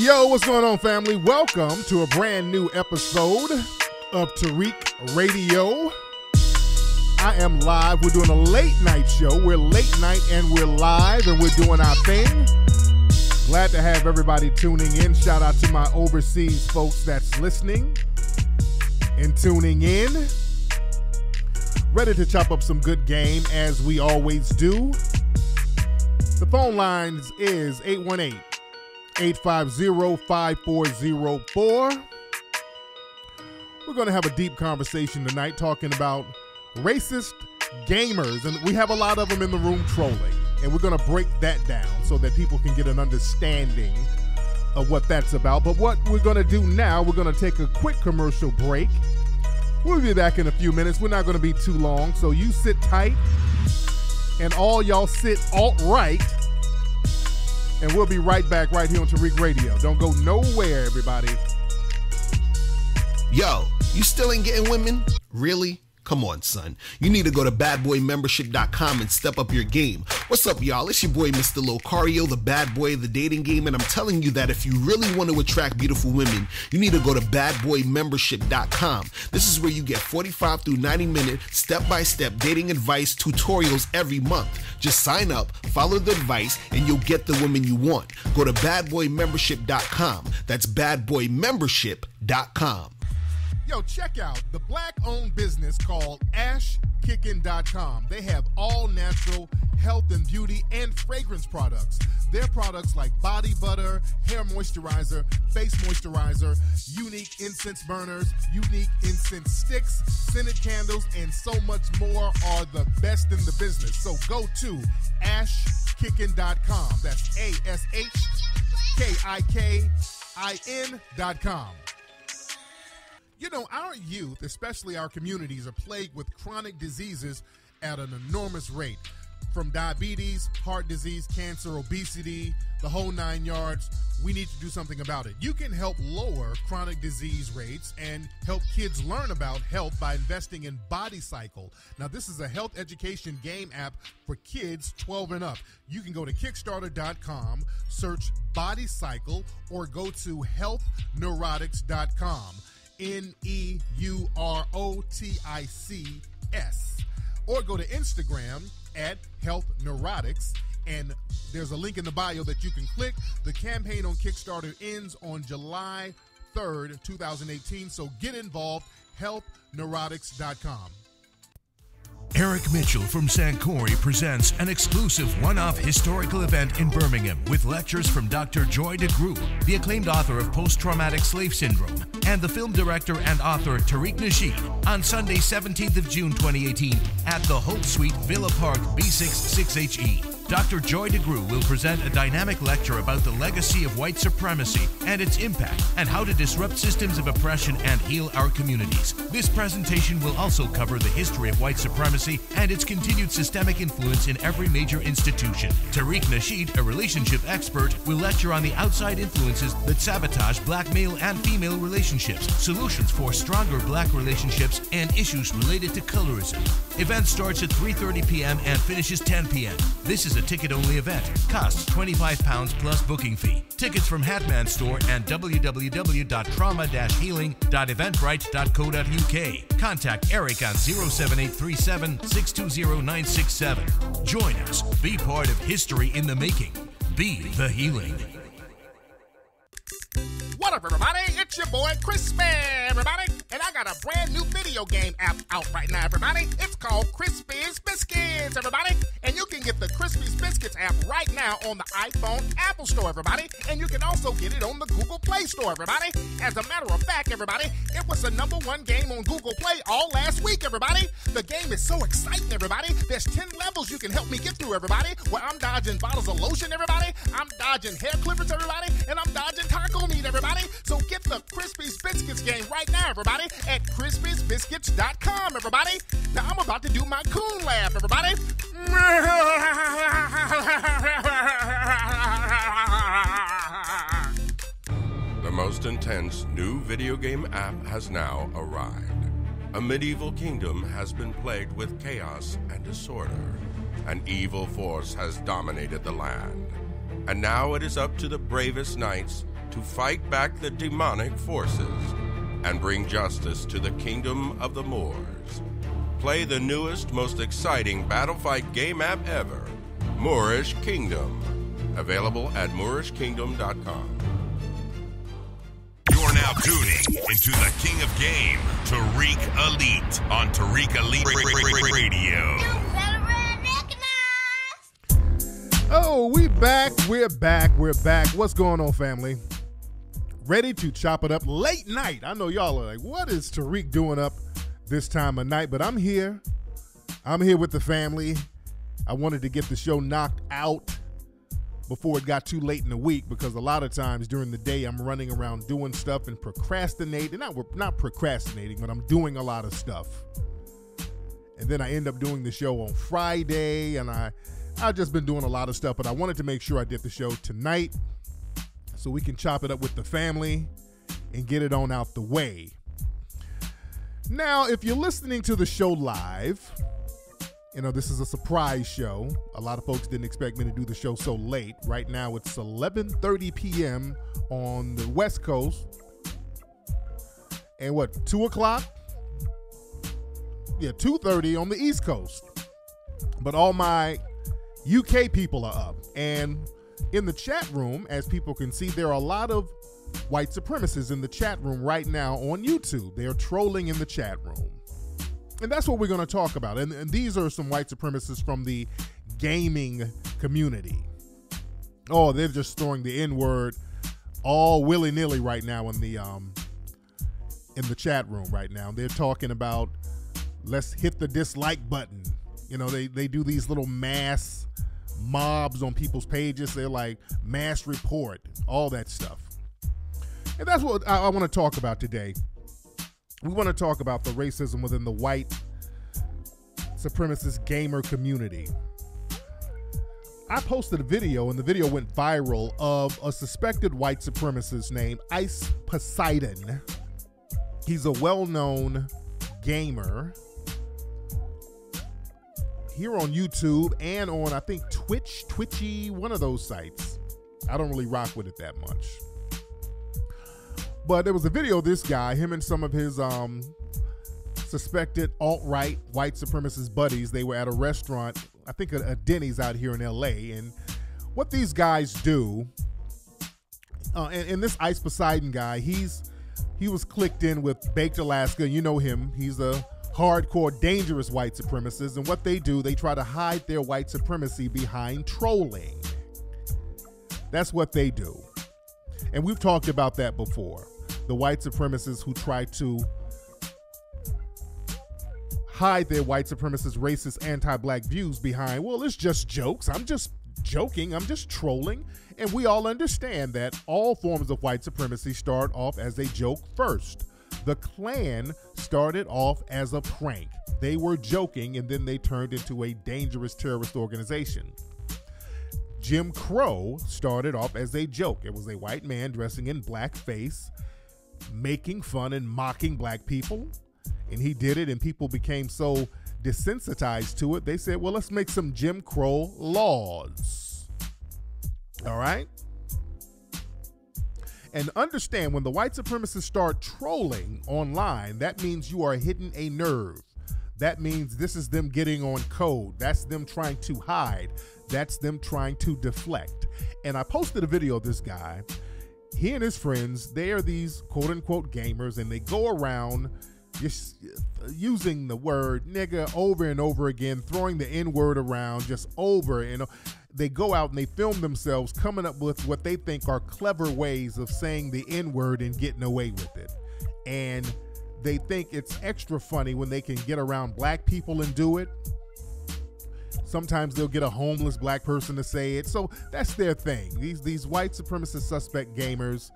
Yo, what's going on, family? Welcome to a brand new episode of Tariq Radio. I am live. We're doing a late night show. We're late night and we're live and we're doing our thing. Glad to have everybody tuning in. Shout out to my overseas folks that's listening and tuning in. Ready to chop up some good game as we always do. The phone lines is 818-850-5404. We're going to have a deep conversation tonight talking about racist gamers, and we have a lot of them in the room trolling, and we're going to break that down so that people can get an understanding of what that's about. But what we're going to do now, we're going to take a quick commercial break. We'll be back in a few minutes. We're not going to be too long, so you sit tight, and all y'all sit alt-right, and we'll be right back right here on Tariq Radio. Don't go nowhere, everybody. Yo, you still ain't getting women? Really? Come on, son. You need to go to badboymembership.com and step up your game. What's up, y'all? It's your boy, Mr. Locario, the bad boy of the dating game, and I'm telling you that if you really want to attract beautiful women, you need to go to badboymembership.com. This is where you get 45 through 90-minute step-by-step dating advice tutorials every month. Just sign up, follow the advice, and you'll get the women you want. Go to badboymembership.com. That's badboymembership.com. Yo, check out the black-owned business called ashkickin.com. They have all natural health and beauty and fragrance products. Their products like body butter, hair moisturizer, face moisturizer, unique incense burners, unique incense sticks, scented candles, and so much more are the best in the business. So go to ashkickin.com. That's ashkickin.com. You know, our youth, especially our communities, are plagued with chronic diseases at an enormous rate. From diabetes, heart disease, cancer, obesity, the whole 9 yards, we need to do something about it. You can help lower chronic disease rates and help kids learn about health by investing in Body Cycle. Now, this is a health education game app for kids 12 and up. You can go to Kickstarter.com, search Body Cycle, or go to healthneurotics.com. NEUROTICS, or go to Instagram at Health Neurotics, and there's a link in the bio that you can click. The campaign on Kickstarter ends on July 3rd, 2018, so get involved, healthneurotics.com. Eric Mitchell from Sancori presents an exclusive one-off historical event in Birmingham with lectures from Dr. Joy DeGruy, the acclaimed author of Post-Traumatic Slave Syndrome, and the film director and author Tariq Nasheed on Sunday, 17th of June 2018 at the Hope Suite, Villa Park, B66HE. Dr. Joy DeGruy will present a dynamic lecture about the legacy of white supremacy and its impact, and how to disrupt systems of oppression and heal our communities. This presentation will also cover the history of white supremacy and its continued systemic influence in every major institution. Tariq Nasheed, a relationship expert, will lecture on the outside influences that sabotage black male and female relationships, solutions for stronger black relationships, and issues related to colorism. Event starts at 3:30 p.m. and finishes 10 p.m. This is a ticket-only event. Costs £25 plus booking fee. Tickets from Hatman Store and www.trauma-healing.eventbrite.co.uk. Contact Eric on 07837 620 967. Join us. Be part of history in the making. Be the healing. What up, everybody? It's your boy, Crispy, everybody. And I got a brand new video game app out right now, everybody. It's called Crispy's Biscuits, everybody. And you can get the Crispy's Biscuits app right now on the iPhone Apple Store, everybody. And you can also get it on the Google Play Store, everybody. As a matter of fact, everybody, it was the #1 game on Google Play all last week, everybody. The game is so exciting, everybody. There's 10 levels you can help me get through, everybody. Where I'm dodging bottles of lotion, everybody. I'm dodging hair clippers, everybody. And I'm dodging taco meat, everybody. So get the Crispy's Biscuits game right now, everybody, at crispysbiscuits.com, everybody. Now I'm about to do my coon laugh, everybody. The most intense new video game app has now arrived. A medieval kingdom has been plagued with chaos and disorder. An evil force has dominated the land. And now it is up to the bravest knights to fight back the demonic forces and bring justice to the kingdom of the Moors. Play the newest, most exciting Battlefight game app ever, Moorish Kingdom. Available at moorishkingdom.com. You're now tuning into the King of Game, Tariq Elite, on Tariq Elite Radio. Oh, we're back. What's going on, family? Ready to chop it up late night. I know y'all are like, what is Tariq doing up this time of night? But I'm here. I'm here with the family. I wanted to get the show knocked out before it got too late in the week, because a lot of times during the day I'm running around doing stuff and procrastinating. Not procrastinating, but I'm doing a lot of stuff. And then I end up doing the show on Friday, and I've just been doing a lot of stuff, but I wanted to make sure I did the show tonight so we can chop it up with the family and get it on out the way. Now, if you're listening to the show live, you know, this is a surprise show. A lot of folks didn't expect me to do the show so late. Right now, it's 11:30 p.m. on the West Coast. And 2 o'clock? Yeah, 2:30 on the East Coast. But all my UK people are up. And in the chat room, as people can see, there are a lot of white supremacists in the chat room right now on YouTube. They are trolling in the chat room. And that's what we're going to talk about. And these are some white supremacists from the gaming community. Oh, they're just throwing the N-word all willy-nilly right now in the chat room right now. They're talking about, let's hit the dislike button. You know, they do these little mass mobs on people's pages. They're like mass report, all that stuff. And that's what I want to talk about today. We want to talk about the racism within the white supremacist gamer community. I posted a video, and the video went viral, of a suspected white supremacist named Ice Poseidon. He's a well-known gamer here on YouTube and on, I think, Twitchy, one of those sites. I don't really rock with it that much. But there was a video of this guy, him and some of his suspected alt-right white supremacist buddies. They were at a restaurant, I think a Denny's out here in LA. And what these guys do, and this Ice Poseidon guy, he was clicked in with Baked Alaska. You know him. He's a hardcore, dangerous white supremacist. And what they do, they try to hide their white supremacy behind trolling. That's what they do. And we've talked about that before. The white supremacists who try to hide their white supremacist, racist, anti-black views behind, well, it's just jokes. I'm just joking. I'm just trolling. And we all understand that all forms of white supremacy start off as a joke first. The Klan started off as a prank. They were joking, and then they turned into a dangerous terrorist organization. Jim Crow started off as a joke. It was a white man dressing in blackface, making fun and mocking black people. And he did it, and people became so desensitized to it, they said, well, let's make some Jim Crow laws. All right? And understand, when the white supremacists start trolling online, that means you are hitting a nerve. That means this is them getting on code. That's them trying to hide. That's them trying to deflect. And I posted a video of this guy. He and his friends, they are these quote-unquote gamers, and they go around just using the word nigga over and over again, throwing the N-word around just over. You know, they go out and they film themselves coming up with what they think are clever ways of saying the N-word and getting away with it. And they think it's extra funny when they can get around black people and do it. Sometimes they'll get a homeless black person to say it. So that's their thing. These white supremacist suspect gamers,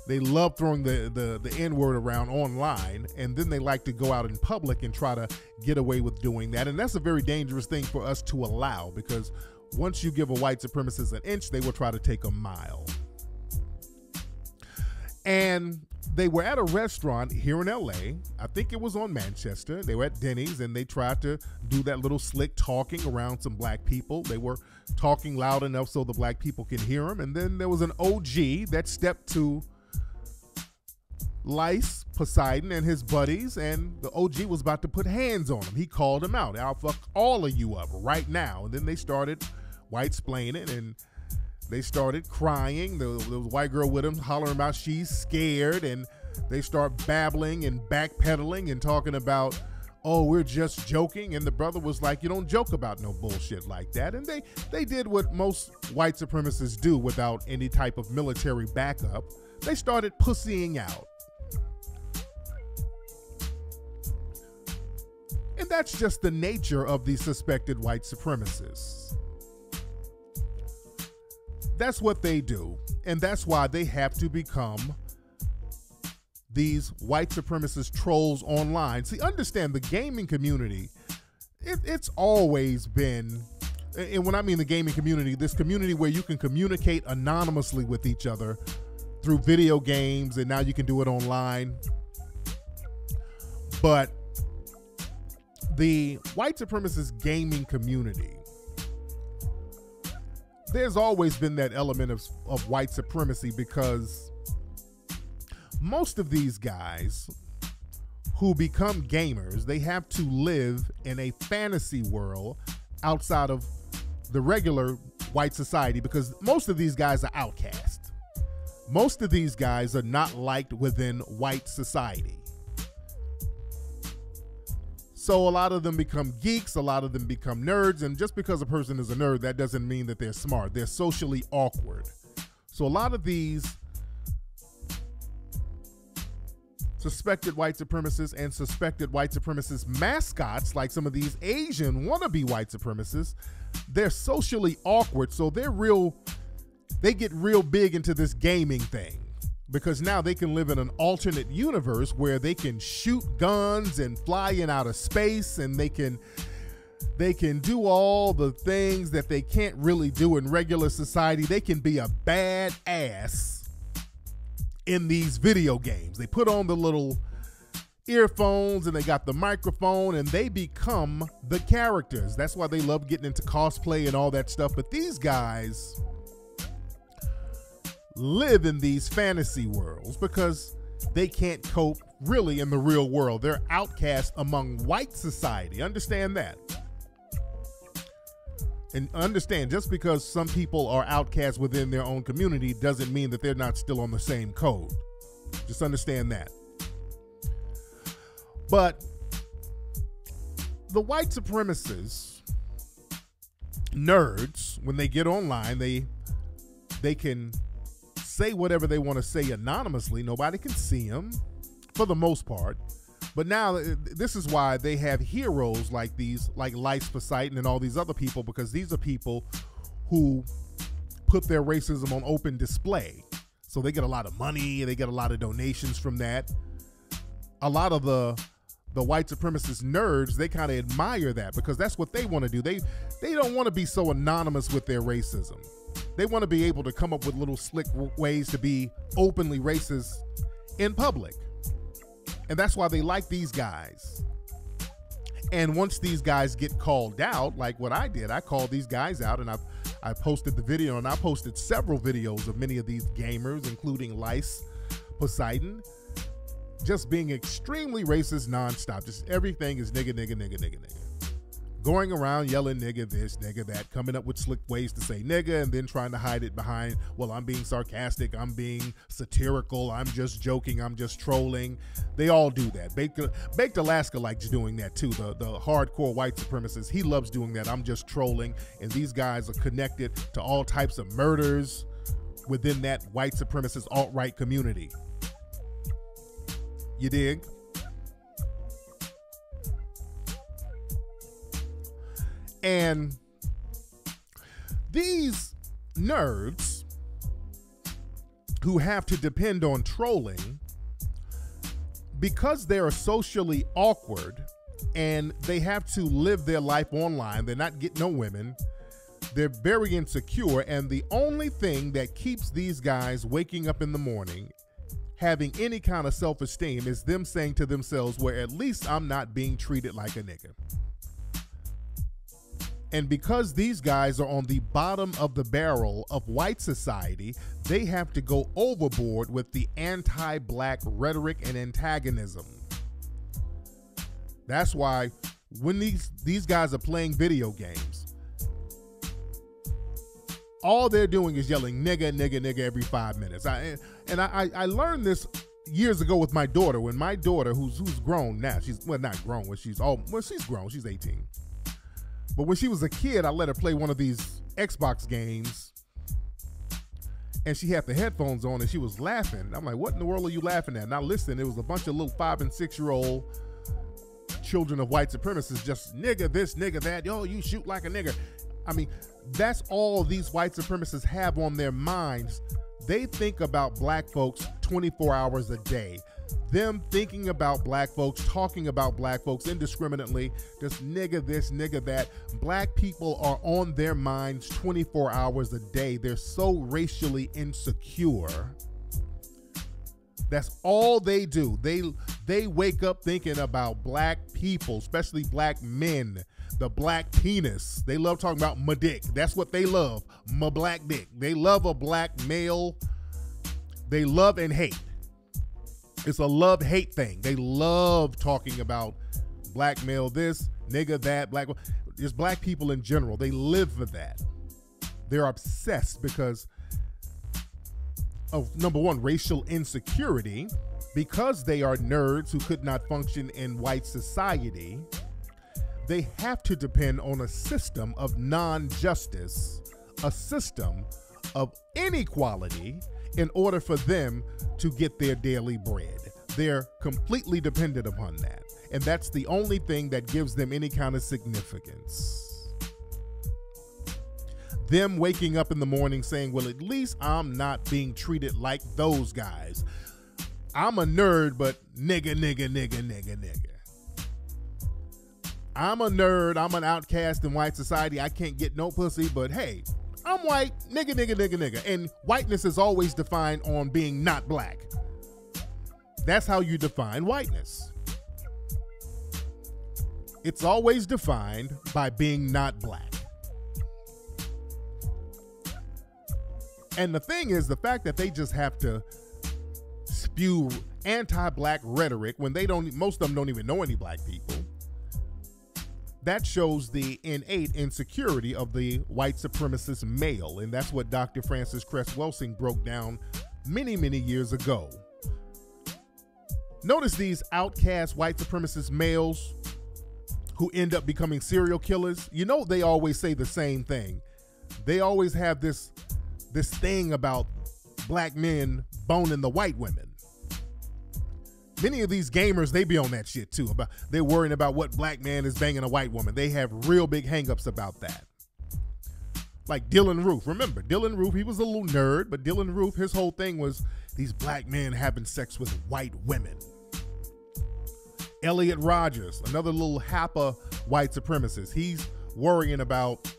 they love throwing the N-word around online, and then they like to go out in public and try to get away with doing that. And that's a very dangerous thing for us to allow, because once you give a white supremacist an inch, they will try to take a mile. And they were at a restaurant here in LA. I think it was on Manchester. They were at Denny's and they tried to do that little slick talking around some black people. They were talking loud enough so the black people could hear them. And then there was an OG that stepped to Lice, Poseidon, and his buddies, and the OG was about to put hands on him. He called him out. I'll fuck all of you up right now. And then they started white-splaining, and they started crying. There was a white girl with him hollering about she's scared, and they start babbling and backpedaling and talking about, oh, we're just joking. And the brother was like, you don't joke about no bullshit like that. And they did what most white supremacists do without any type of military backup. They started pussying out. And that's just the nature of the suspected white supremacists. That's what they do. And that's why they have to become these white supremacist trolls online. See, understand the gaming community, it's always been, and when I mean the gaming community, this community where you can communicate anonymously with each other through video games, and now you can do it online. But the white supremacist gaming community, there's always been that element of white supremacy, because most of these guys who become gamers, they have to live in a fantasy world outside of the regular white society, because most of these guys are outcast. Most of these guys are not liked within white society. So a lot of them become geeks, a lot of them become nerds, and just because a person is a nerd, that doesn't mean that they're smart. They're socially awkward. So a lot of these suspected white supremacists and suspected white supremacist mascots, like some of these Asian wannabe white supremacists, they're socially awkward, so they get real big into this gaming thing. Because now they can live in an alternate universe where they can shoot guns and fly in outer space, and they can do all the things that they can't really do in regular society. They can be a badass in these video games. They put on the little earphones and they got the microphone and they become the characters. That's why they love getting into cosplay and all that stuff. But these guys live in these fantasy worlds because they can't cope really in the real world. They're outcast among white society. Understand that. And understand, just because some people are outcast within their own community doesn't mean that they're not still on the same code. Just understand that. But the white supremacists, nerds, when they get online, they can say whatever they want to say anonymously. Nobody can see them for the most part. But now this is why they have heroes like these, like Lice, Poseidon, and all these other people, because these are people who put their racism on open display. So they get a lot of money, they get a lot of donations from that. A lot of the white supremacist nerds, they kind of admire that because that's what they want to do. They don't want to be so anonymous with their racism. They want to be able to come up with little slick ways to be openly racist in public. And that's why they like these guys. And once these guys get called out, like what I did, I called these guys out and I posted the video, and I posted several videos of many of these gamers, including Lice, Poseidon, just being extremely racist nonstop. Just everything is nigga, nigga, nigga, nigga, nigga. Going around yelling nigga this, nigga that, coming up with slick ways to say nigga and then trying to hide it behind, well, I'm being sarcastic, I'm being satirical, I'm just joking, I'm just trolling. They all do that. Baked Alaska likes doing that too. The hardcore white supremacist, he loves doing that. I'm just trolling. And these guys are connected to all types of murders within that white supremacist alt-right community. You dig? And these nerds who have to depend on trolling, because they're socially awkward and they have to live their life online, they're not getting no women, they're very insecure, and the only thing that keeps these guys waking up in the morning having any kind of self-esteem is them saying to themselves, well, at least I'm not being treated like a nigga. And because these guys are on the bottom of the barrel of white society, they have to go overboard with the anti-black rhetoric and antagonism. That's why when these guys are playing video games, all they're doing is yelling nigga, nigga, nigga every 5 minutes. I learned this years ago with my daughter. When my daughter, who's grown now, she's not grown, she's grown, she's 18. But when she was a kid, I let her play one of these Xbox games, and she had the headphones on, and she was laughing. I'm like, what in the world are you laughing at? Now listen, it was a bunch of little 5 and 6 year old children of white supremacists just nigga this, nigga that, yo, you shoot like a nigga. I mean, that's all these white supremacists have on their minds. They think about black folks 24 hours a day. Them thinking about black folks, talking about black folks indiscriminately, just nigga this, nigga that. Black people are on their minds 24 hours a day. They're so racially insecure. That's all they do. They wake up thinking about black people, especially black men, the black penis. They love talking about my dick. That's what they love, my black dick. They love a black male. They love and hate. It's a love-hate thing. They love talking about black male this, nigga that, black, just black people in general. They live for that. They're obsessed because of, number one, racial insecurity, because they are nerds who could not function in white society. They have to depend on a system of non-justice, a system of inequality in order for them to get their daily bread. They're completely dependent upon that. And that's the only thing that gives them any kind of significance. Them waking up in the morning saying, well, at least I'm not being treated like those guys. I'm a nerd, but nigga, nigga, nigga, nigga, nigga. I'm a nerd. I'm an outcast in white society. I can't get no pussy, but hey, I'm white, nigga, nigga, nigga, nigga. And whiteness is always defined on being not black. That's how you define whiteness. It's always defined by being not black. And the thing is, the fact that they just have to spew anti-black rhetoric when they don't, most of them don't even know any black people, that shows the innate insecurity of the white supremacist male. And that's what Dr. Francis Cress Welsing broke down many, many years ago. Notice these outcast white supremacist males who end up becoming serial killers. You know, they always say the same thing. They always have this thing about black men boning the white women. Many of these gamers, they be on that shit too. They're worrying about what black man is banging a white woman. They have real big hangups about that. Like Dylan Roof. Remember, Dylan Roof, he was a little nerd, but Dylan Roof, his whole thing was these black men having sex with white women. Elliot Rogers, another little happa white supremacist. He's worrying about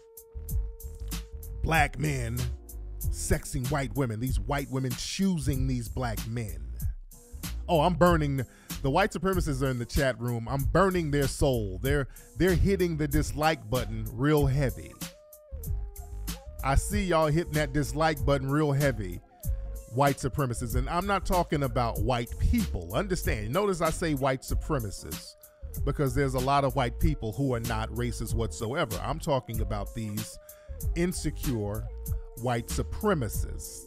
black men sexing white women, these white women choosing these black men. Oh, I'm burning, the white supremacists are in the chat room. I'm burning their soul. They're hitting the dislike button real heavy. I see y'all hitting that dislike button real heavy, white supremacists. And I'm not talking about white people. Understand, notice I say white supremacists because there's a lot of white people who are not racist whatsoever. I'm talking about these insecure white supremacists.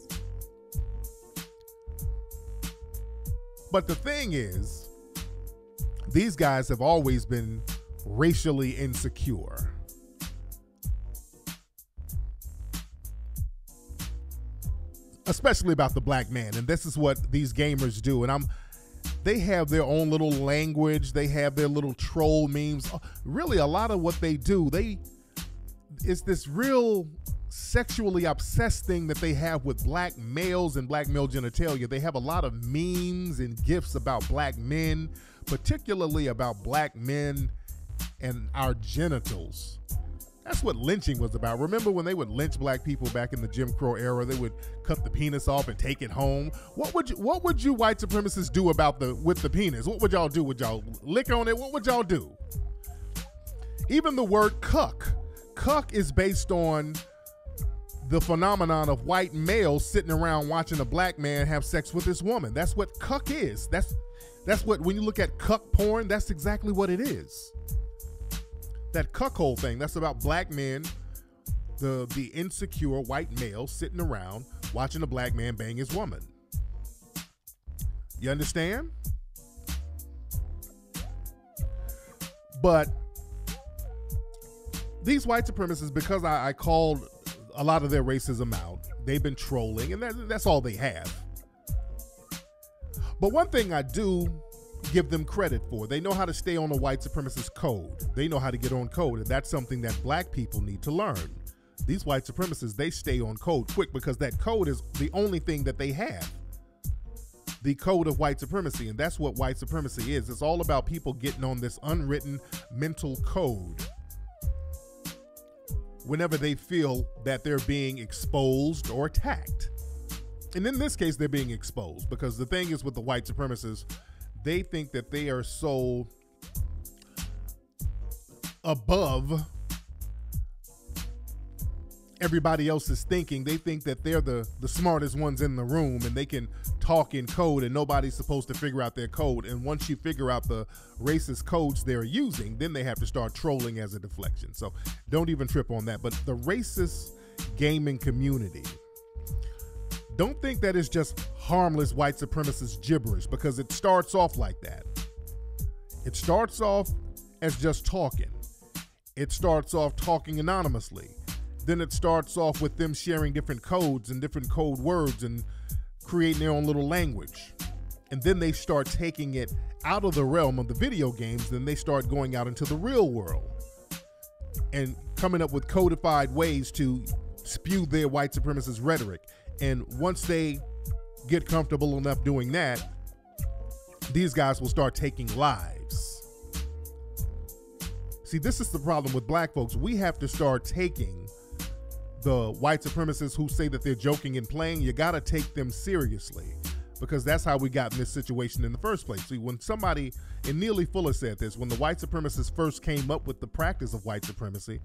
But the thing is, these guys have always been racially insecure. Especially about the black man. And this is what these gamers do. And they have their own little language. They have their little troll memes. Really, a lot of what they do, it's this real sexually obsessed thing that they have with black males and black male genitalia. They have a lot of memes and gifs about black men, particularly about black men and our genitals. That's what lynching was about. Remember when they would lynch black people back in the Jim Crow era? They would cut the penis off and take it home. What would you white supremacists do with the penis? What would y'all do? Would y'all lick on it? What would y'all do? Even the word cuck. Cuck is based on the phenomenon of white males sitting around watching a black man have sex with his woman. That's what cuck is. That's what, when you look at cuck porn, that's exactly what it is. That cuckold thing, that's about black men, the insecure white male sitting around watching a black man bang his woman. You understand? But these white supremacists, because I called a lot of their racism out, they've been trolling, and that's all they have. But one thing I do give them credit for, they know how to stay on the white supremacist code. They know how to get on code, and that's something that black people need to learn. These white supremacists, they stay on code quick because that code is the only thing that they have. The code of white supremacy, and that's what white supremacy is. It's all about people getting on this unwritten mental code whenever they feel that they're being exposed or attacked. And in this case, they're being exposed, because the thing is with the white supremacists, they think that they are so above everybody else's thinking. They think that they're the smartest ones in the room, and they can talk in code and nobody's supposed to figure out their code. And once you figure out the racist codes they're using, then they have to start trolling as a deflection. So don't even trip on that. But the racist gaming community, don't think that it's just harmless white supremacist gibberish, because it starts off like that. It starts off as just talking. It starts off talking anonymously. Then it starts off with them sharing different codes and different code words and creating their own little language. And then they start taking it out of the realm of the video games. Then they start going out into the real world and coming up with codified ways to spew their white supremacist rhetoric. And once they get comfortable enough doing that, these guys will start taking lives. See, this is the problem with black folks. We have to start taking the white supremacists who say that they're joking and playing. You got to take them seriously, because that's how we got in this situation in the first place. See, when somebody, and Neely Fuller said this, when the white supremacists first came up with the practice of white supremacy,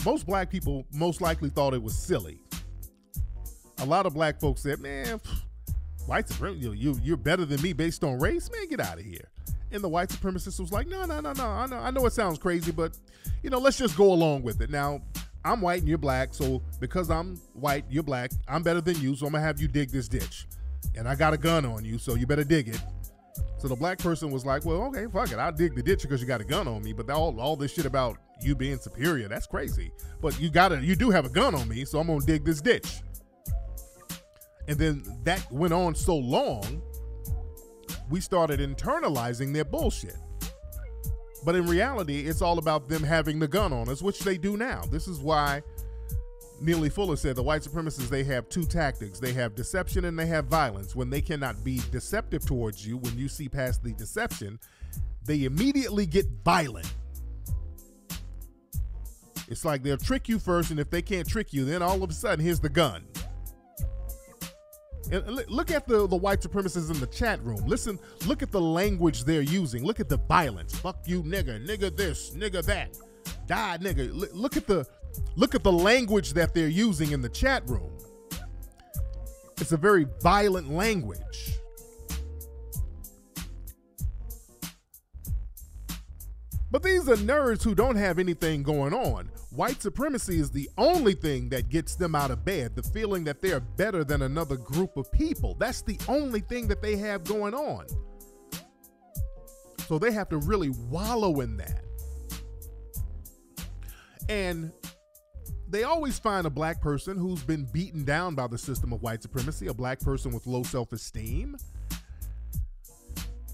most black people most likely thought it was silly. A lot of black folks said, man, white supremacy, you're better than me based on race? Man, get out of here. And the white supremacist was like, no, I know it sounds crazy, but, let's just go along with it. Now, I'm white and you're black, so because I'm white, you're black, I'm better than you, so I'm going to have you dig this ditch. And I got a gun on you, so you better dig it. So the black person was like, well, okay, fuck it, I'll dig the ditch because you got a gun on me, but all this shit about you being superior, that's crazy. But you do have a gun on me, so I'm going to dig this ditch. And then that went on so long, we started internalizing their bullshit. But in reality, it's all about them having the gun on us, which they do now. This is why Neely Fuller said the white supremacists, they have two tactics. They have deception and they have violence. When they cannot be deceptive towards you, when you see past the deception, they immediately get violent. It's like they'll trick you first, and if they can't trick you, then all of a sudden, here's the gun. And look at the white supremacists in the chat room. Listen, look at the language they're using. Look at the violence. Fuck you, nigga. Nigga this, nigga that. Die, nigga. Look at the language that they're using in the chat room. It's a very violent language. But these are nerds who don't have anything going on. White supremacy is the only thing that gets them out of bed, the feeling that they're better than another group of people. That's the only thing that they have going on. So they have to really wallow in that. And they always find a black person who's been beaten down by the system of white supremacy, a black person with low self-esteem,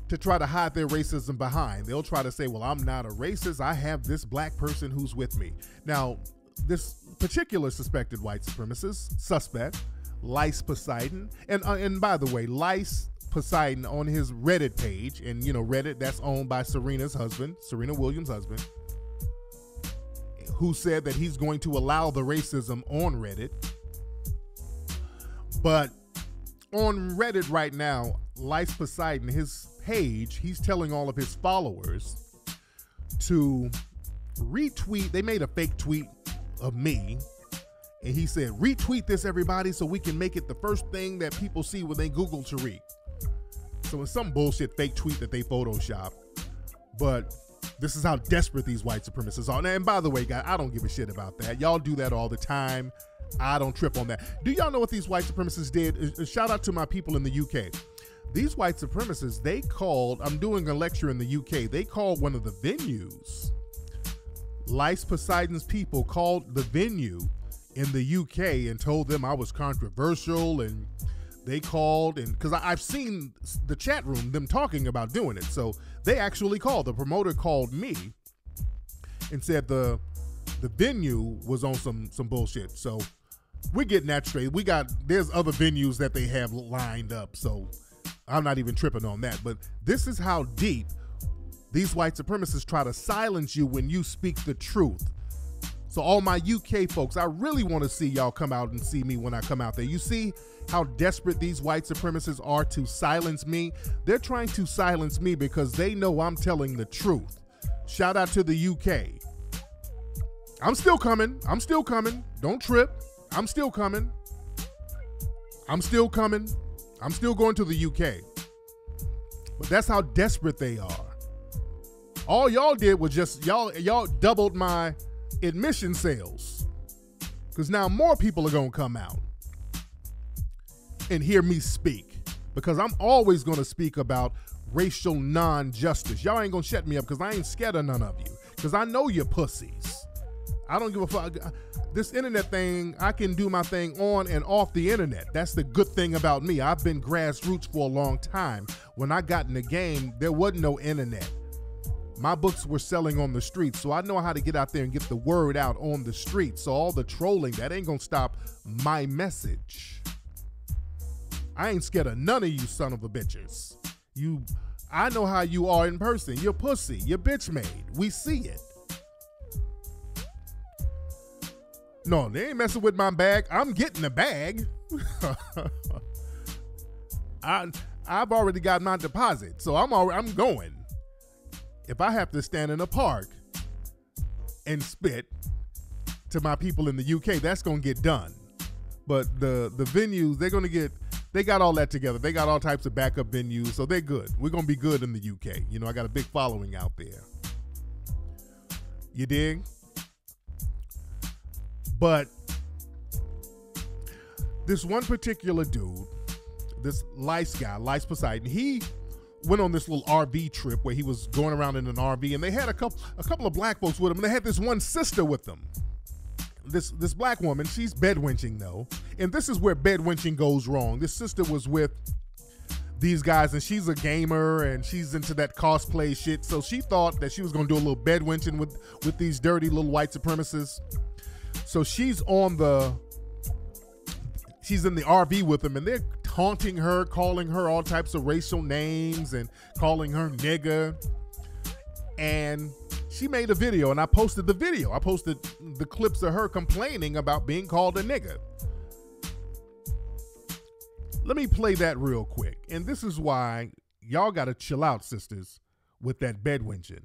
to try to hide their racism behind. They'll try to say, well, I'm not a racist. I have this black person who's with me. Now, this particular suspected white suspect, Lice Poseidon, and by the way, Lice Poseidon on his Reddit page, and Reddit, that's owned by Serena Williams' husband, who said that he's going to allow the racism on Reddit. But on Reddit right now, Lice Poseidon, his page, he's telling all of his followers to retweet. They made a fake tweet of me, and he said, retweet this, everybody, so we can make it the first thing that people see when they Google Tariq. So it's some bullshit fake tweet that they photoshopped. But this is how desperate these white supremacists are. And by the way, guys, I don't give a shit about that. Y'all do that all the time. I don't trip on that. Do y'all know what these white supremacists did? Shout out to my people in the UK. These white supremacists, they called, I'm doing a lecture in the UK, they called one of the venues. Lice Poseidon's people called the venue in the UK and told them I was controversial, and they called, and because I've seen the chat room, them talking about doing it. So they actually called, the promoter called me and said the venue was on some bullshit. So we're getting that straight. There's other venues that they have lined up, so I'm not even tripping on that. But this is how deep these white supremacists try to silence you when you speak the truth. So all my UK folks, I really want to see y'all come out and see me when I come out there. You see how desperate these white supremacists are to silence me? They're trying to silence me because they know I'm telling the truth. Shout out to the UK. I'm still coming. I'm still coming. Don't trip. I'm still coming. I'm still coming. I'm still going to the UK. But that's how desperate they are. All y'all did was just, y'all doubled my admission sales. Because now more people are going to come out and hear me speak. Because I'm always going to speak about racial non-justice. Y'all ain't going to shut me up because I ain't scared of none of you. Because I know you're pussies. I don't give a fuck. This internet thing, I can do my thing on and off the internet. That's the good thing about me. I've been grassroots for a long time. When I got in the game, there wasn't no internet. My books were selling on the streets, so I know how to get out there and get the word out on the streets. So all the trolling, that ain't gonna stop my message. I ain't scared of none of you son of a bitches. I know how you are in person. You're pussy. You're bitch made. We see it. No, they ain't messing with my bag. I'm getting the bag. I've already got my deposit, so I'm going. If I have to stand in a park and spit to my people in the UK, that's gonna get done. But the venues, they got all that together. They got all types of backup venues, so they're good. We're gonna be good in the UK. You know, I got a big following out there. You dig? But this one particular dude, this Lice guy, Lice Poseidon, he went on this little RV trip where he was going around in an RV, and they had a couple of black folks with him, and they had this one sister with them. This black woman, she's bedwenching though, and this is where bedwenching goes wrong. This sister was with these guys, and she's a gamer, and she's into that cosplay shit, so she thought that she was gonna do a little bedwenching with these dirty little white supremacists. So she's in the RV with them, and they're taunting her, calling her all types of racial names and calling her nigger. And she made a video, and I posted the video. I posted the clips of her complaining about being called a nigger. Let me play that real quick. And this is why y'all got to chill out, sisters, with that bedwenching.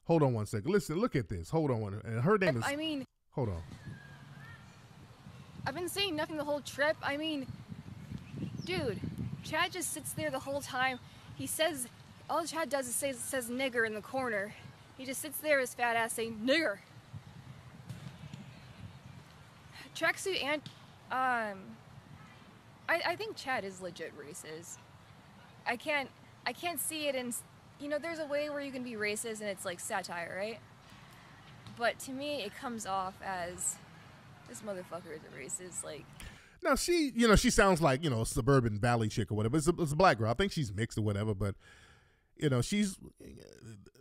Hold on one second. Listen, look at this. Hold on. And her name is... Hold on. I've been saying nothing the whole trip. I mean, dude, Chad just sits there the whole time. He says, all Chad does is says nigger in the corner. He just sits there, his fat ass, saying nigger. Tracksuit and, I think Chad is legit racist. I can't see it in, you know, there's a way where you can be racist and it's like satire, right? But to me, it comes off as this motherfucker is a racist. Like, now she sounds like, a suburban valley chick or whatever. It's a black girl. I think she's mixed or whatever. But she's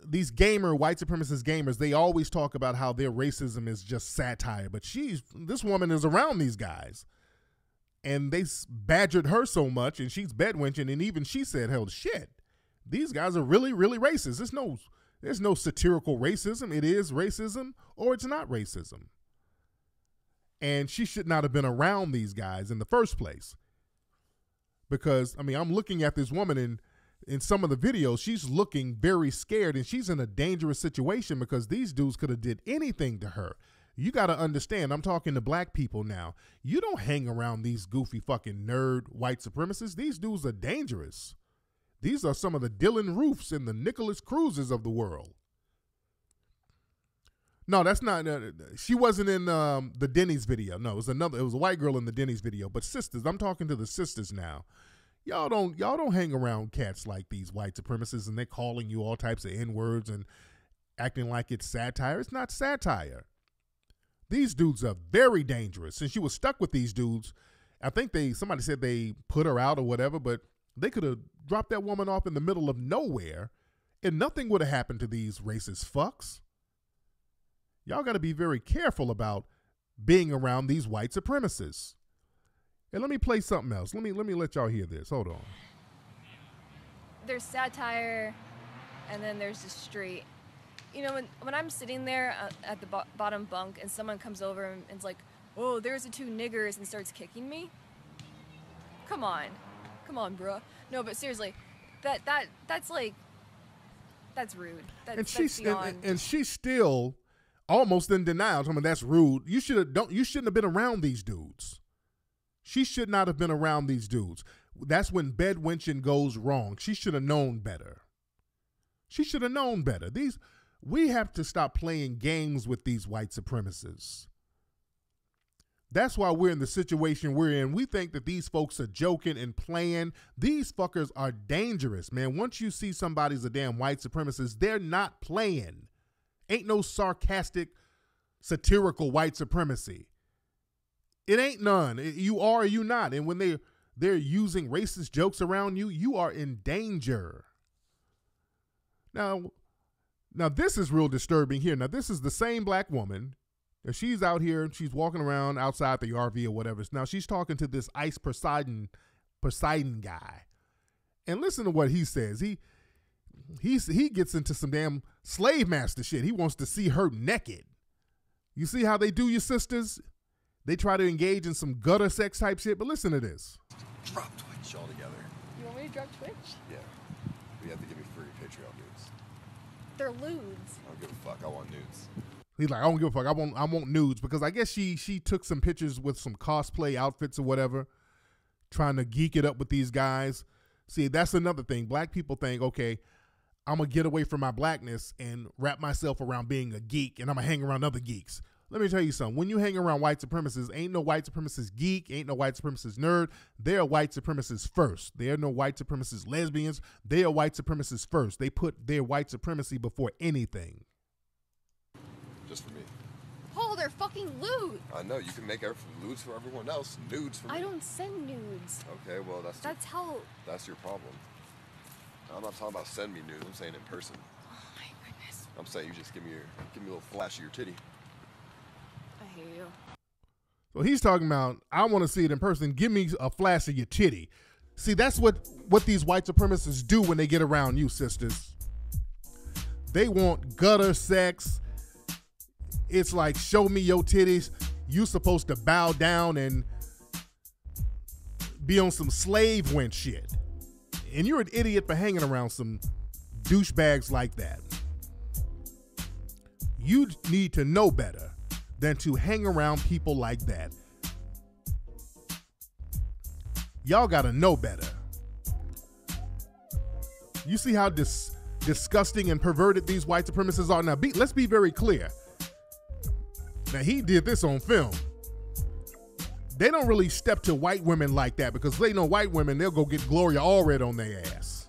these white supremacist gamers. They always talk about how their racism is just satire. But this woman is around these guys, and they badgered her so much, and she's bedwenching, and even she said, "Hell, shit, these guys are really, really racist. There's no satirical racism. It is racism or it's not racism. And she should not have been around these guys in the first place. Because, I mean, I'm looking at this woman in some of the videos, she's looking very scared and she's in a dangerous situation because these dudes could have did anything to her. You got to understand, I'm talking to black people now. You don't hang around these goofy fucking nerd white supremacists. These dudes are dangerous. These are some of the Dylan Roofs and the Nicholas Cruzes of the world. No, that's not. She wasn't in the Denny's video. No, it was a white girl in the Denny's video. But sisters, I'm talking to the sisters now. Y'all don't hang around cats like these white supremacists and they're calling you all types of N-words and acting like it's satire. It's not satire. These dudes are very dangerous. Since she was stuck with these dudes, I think somebody said they put her out or whatever, but they could have dropped that woman off in the middle of nowhere and nothing would have happened to these racist fucks. Y'all got to be very careful about being around these white supremacists. And let me play something else. Let me let y'all hear this. Hold on. There's satire, and then there's just straight. You know, when I'm sitting there at the bottom bunk and someone comes over and is like, "Oh, there's the two niggers," and starts kicking me. Come on, bro. No, but seriously, that's like, that's rude. That's beyond. And she's still almost in denial. I mean, that's rude. You shouldn't have been around these dudes. She should not have been around these dudes. That's when bedwenching goes wrong. She should have known better. She should have known better. We have to stop playing games with these white supremacists. That's why we're in the situation we're in. We think that these folks are joking and playing. These fuckers are dangerous, man. Once you see somebody's a damn white supremacist, they're not playing. Ain't no sarcastic, satirical white supremacy. It ain't none. You are or you not. And when they're using racist jokes around you, you are in danger. Now this is real disturbing here. Now, this is the same black woman. She's out here. She's walking around outside the RV or whatever. Now, she's talking to this Ice Poseidon guy. And listen to what he says. He gets into some damn slave master shit. He wants to see her naked. You see how they do, you sisters? They try to engage in some gutter sex type shit, but listen to this. Drop Twitch altogether. You want me to drop Twitch? Yeah. You have to give me free Patreon nudes. They're lewds. I don't give a fuck. I want nudes. He's like, I don't give a fuck. I want nudes because I guess she took some pictures with some cosplay outfits or whatever, trying to geek it up with these guys. See, that's another thing. Black people think, okay, I'm going to get away from my blackness and wrap myself around being a geek and I'm going to hang around other geeks. Let me tell you something. When you hang around white supremacists, ain't no white supremacist geek, ain't no white supremacist nerd. They're white supremacists first. There are no white supremacist lesbians. They are white supremacists first. They put their white supremacy before anything. Just for me. Paul, they're fucking lewd. I know. You can make nudes for everyone else. Nudes for me. I don't send nudes. Okay, well, that's how... That's your problem. I'm not talking about send me nudes. I'm saying in person. Oh, my goodness. I'm saying you just give me a little flash of your titty. I hate you. So he's talking about, I want to see it in person. Give me a flash of your titty. See, that's what these white supremacists do when they get around you, sisters. They want gutter sex. It's like, show me your titties. You supposed to bow down and be on some slave wench shit. And you're an idiot for hanging around some douchebags like that. You need to know better than to hang around people like that. Y'all gotta know better. You see how disgusting and perverted these white supremacists are? Now, let's be very clear. Now, he did this on film. They don't really step to white women like that because they know white women, they'll go get Gloria Allred on their ass.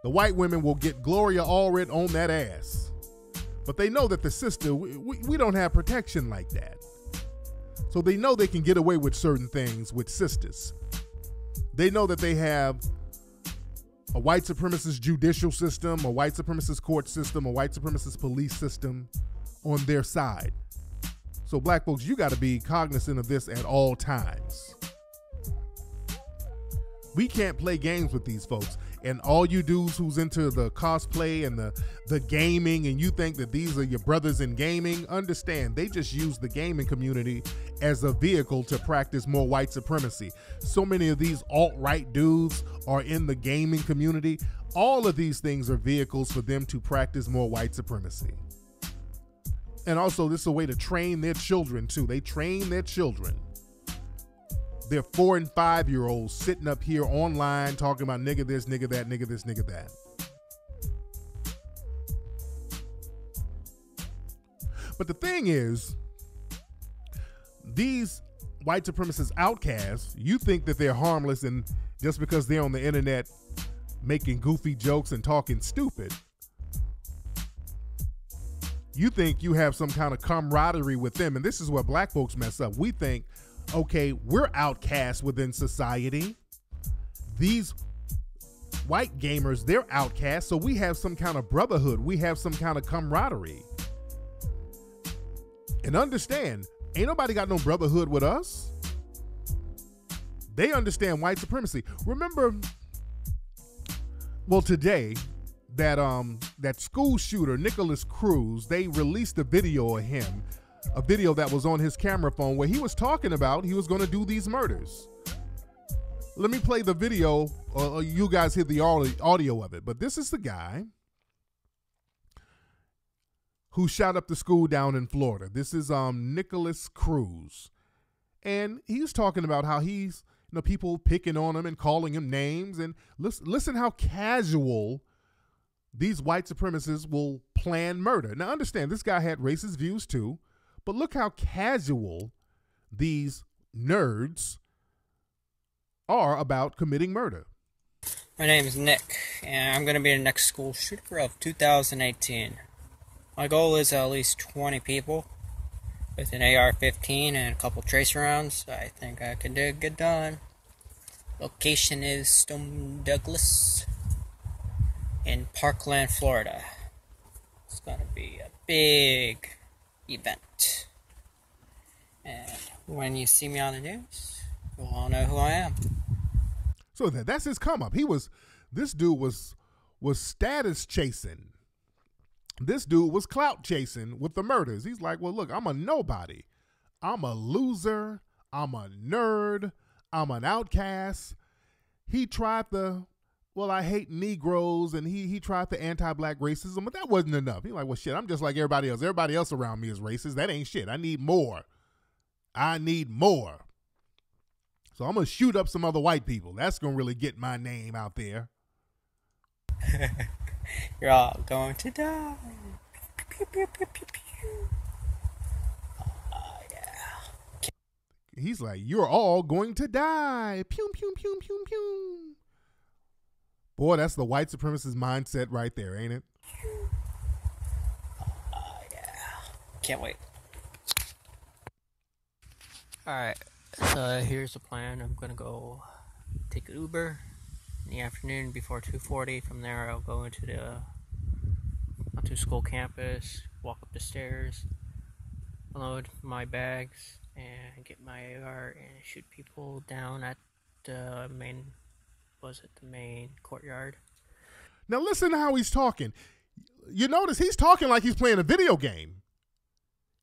The white women will get Gloria Allred on that ass. But they know that the sister, we don't have protection like that. So they know they can get away with certain things with sisters. They know that they have a white supremacist judicial system, a white supremacist court system, a white supremacist police system on their side. So black folks, you got to be cognizant of this at all times. We can't play games with these folks. and all you dudes who's into the cosplay and the gaming, and you think that these are your brothers in gaming, understand they just use the gaming community as a vehicle to practice more white supremacy. So many of these alt-right dudes are in the gaming community. All of these things are vehicles for them to practice more white supremacy. And also, this is a way to train their children too. They train their children. They're 4 and 5 year olds sitting up here online talking about nigga this, nigga that, nigga this, nigga that. But the thing is, these white supremacist outcasts, you think that they're harmless, and just because they're on the internet making goofy jokes and talking stupid, you think you have some kind of camaraderie with them. And this is where black folks mess up. We think, okay, we're outcasts within society. These white gamers, they're outcasts, so we have some kind of brotherhood. We have some kind of camaraderie. And understand, ain't nobody got no brotherhood with us. They understand white supremacy. Remember, well, today, that school shooter, Nicholas Cruz, they released a video of him, a video that was on his camera phone where he was talking about he was going to do these murders. Let me play the video, or you guys hear the audio of it. But this is the guy who shot up the school down in Florida. This is Nicholas Cruz. And he's talking about how he's, people picking on him and calling him names. And listen how casual these white supremacists will plan murder. Now understand, this guy had racist views too, but look how casual these nerds are about committing murder. My name is Nick, and I'm going to be the next school shooter of 2018. My goal is at least 20 people with an AR-15 and a couple tracer rounds. I think I can get done. Location is Stone Douglas in Parkland, Florida. It's going to be a big event. And when you see me on the news, you'll all know who I am. So that's his come up. This dude was status chasing. This dude was clout chasing with the murders. He's like, well, look, I'm a nobody. I'm a loser. I'm a nerd. I'm an outcast. He tried I hate Negroes, and he tried the anti-black racism, but that wasn't enough. He's like, well, shit, I'm just like everybody else. Everybody else around me is racist. That ain't shit. I need more. So I'm going to shoot up some other white people. That's going to really get my name out there. You're all going to die. Pew, pew, pew, pew, pew. Yeah. He's like, you're all going to die. Pew, pew, pew, pew, pew. Boy, that's the white supremacist mindset right there, ain't it? Yeah. Can't wait. Alright, so here's the plan. I'm going to go take an Uber in the afternoon before 2:40. From there, I'll go onto school campus, walk up the stairs, unload my bags, and get my AR and shoot people down at the main courtyard. Now listen to how he's talking. You notice he's talking like he's playing a video game.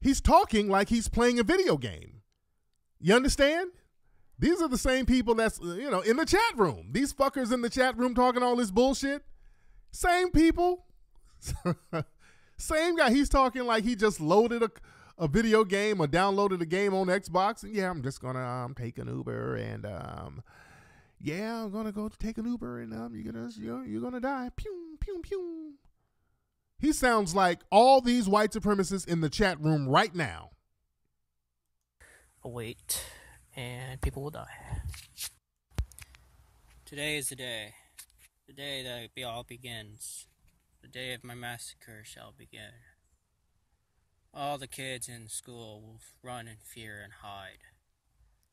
He's talking like he's playing a video game. You understand? These are the same people that's, in the chat room. These fuckers in the chat room talking all this bullshit. Same people. Same guy. He's talking like he just loaded a video game or downloaded a game on Xbox. And yeah, I'm just going to take an Uber and, yeah, I'm going to go take an Uber and you're going to die. Pew, pew, pew. He sounds like all these white supremacists in the chat room right now. Wait, and people will die. Today is the day that it all begins. The day of my massacre shall begin. All the kids in school will run in fear and hide.